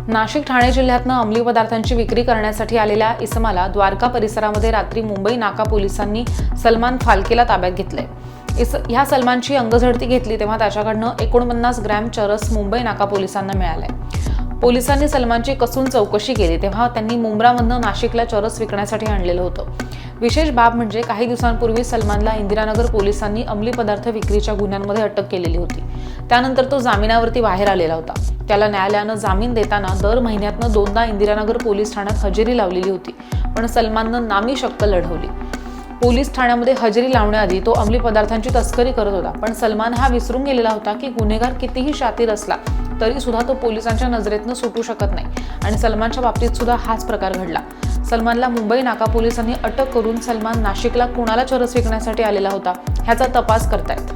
नाशिक ठाणे जिल्ह्यातनं अंमली पदार्थांची विक्री करण्यासाठी आलेल्या इसमाला द्वारका परिसरामध्ये रात्री मुंबई नाका पोलिसांनी सलमान फाल्केला ताब्यात घेतलंय। ह्या सलमानची अंगझडती घेतली तेव्हा त्याच्याकडनं 49 ग्रॅम चरस मुंबई नाका पोलिसांना मिळालंय। पोलिसांनी सलमानची कसून चौकशी केली तेव्हा त्यांनी मुंब्रामधनं नाशिकला चरस विकण्यासाठी आणलेलं होतं। विशेष बाब म्हणजे काही दिवसांपूर्वी सलमानला इंदिरानगर पोलिसांनी अंमली पदार्थ विक्रीच्या गुन्ह्यांमध्ये अटक केलेली होती। त्यानंतर तो जामिनावरती बाहेर आलेला होता। त्याला न्यायालयानं जामीन देताना दर महिन्यातनं 2दा इंदिरानगर पोलीस ठाण्यात हजेरी लावलेली होती, पण सलमाननं नामी शक्कल लढवली। पोलीस ठाण्यामध्ये हजेरी लावण्याआधी तो अंमली पदार्थांची तस्करी करत होता, पण सलमान हा विसरून गेलेला होता की गुन्हेगार कितीही शातीर असला तरी सुद्धा तो पोलिसांच्या नजरेतनं सुटू शकत नाही आणि सलमानच्या बाबतीत सुद्धा हाच प्रकार घडला। सलमानला मुंबई नाका पोलिसांनी अटक करून सलमान नाशिकला कुणाला चरस विकण्यासाठी आलेला होता ह्याचा तपास करतायत।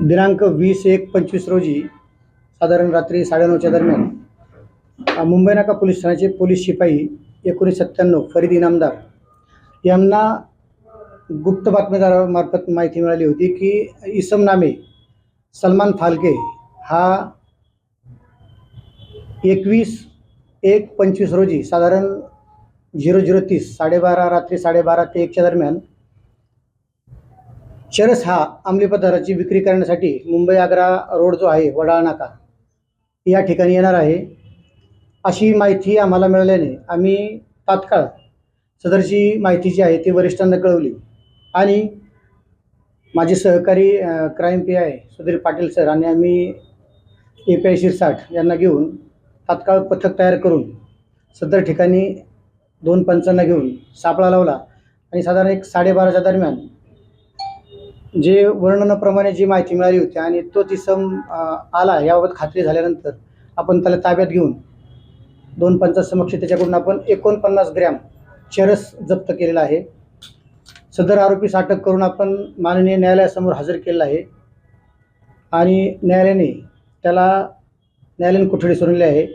दिनांक 20/1/25 रोजी साधारण रात्री 9:30च्या दरम्यान मुंबई नाका पोलीस ठाण्याचे पोलीस शिपाई 1997 फरीद इनामदार यांना गुप्त बातमीदारामार्फत माहिती मिळाली होती की इसम नामे सलमान फाल्के हा 21/1/25 रोजी साधारण 00:30 रात्री 12:30 ते 1च्या दरम्यान चरस हा अंमली पदार्थाची विक्री करण्यासाठी मुंबई आग्रा रोड जो आहे वडाळ नाका या ठिकाणी येणार आहे अशी माहिती आम्हाला मिळाल्याने आम्ही तात्काळ सदरची माहिती जी आहे ती वरिष्ठांना कळवली आणि माझे सहकारी crime PI Sudhir Patil sir आणि आम्ही API शिरसाट यांना घेऊन तात्काळ पथक तयार करून सदर ठिकाणी 2 पंचांना घेऊन सापळा लावला आणि साधारण 12:30च्या दरम्यान जे वर्णनाप्रमाणे जी माहिती मिळाली होती आणि तो इसम आला याबाबत खात्री झाल्यानंतर आपण त्याला ताब्यात घेऊन 2 पंचांसमक्ष त्याच्याकडून आपण 49 ग्रॅम चरस जप्त केलेला आहे। सदर आरोपीस अटक करून आपण माननीय न्यायालयासमोर हजर केलेला आहे आणि न्यायालयीन कोठडी सुनावली आहे।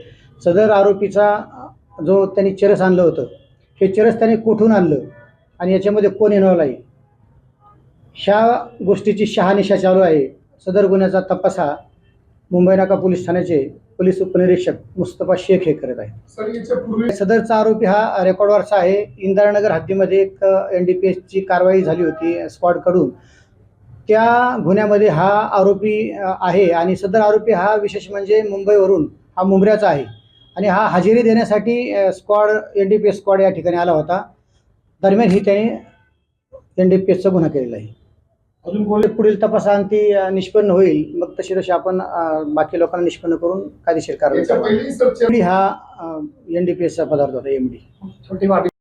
सदर आरोपीचा जो त्यांनी चरस आणलं होतं हे चरस त्याने कुठून आणलं आणि याच्यामध्ये कोण इन्व्हॉल्व आहे ह्या गोष्टीची शहानिशा चालू आहे। सदर गुन्ह्याचा तपास हा मुंबई नाका पोलीस ठाण्याचे पोलीस उपनिरीक्षक मुस्तफा शेख हे करत आहेत। सदरचा आरोपी हा रेकॉर्डवरचा आहे। इंदिरानगर हद्दीमध्ये एक NDPSची कारवाई झाली होती स्क्वॉडकडून, त्या गुन्ह्यामध्ये हा आरोपी आहे आणि सदर आरोपी हा विशेष म्हणजे मुंबईवरून हा मुंब्र्याचा आहे आणि हा हजेरी देण्यासाठी NDPS स्क्वॉड या ठिकाणी आला होता। दरम्यान ही त्याने NDPSचा गुन्हा केलेला आहे। अजून पुढील तपासांती निष्पन्न होईल, मग तशी आपण बाकी लोकांना निष्पन्न करून कायदेशीर कारवाई करू। हा NDPSचा पदार्थ होता MD।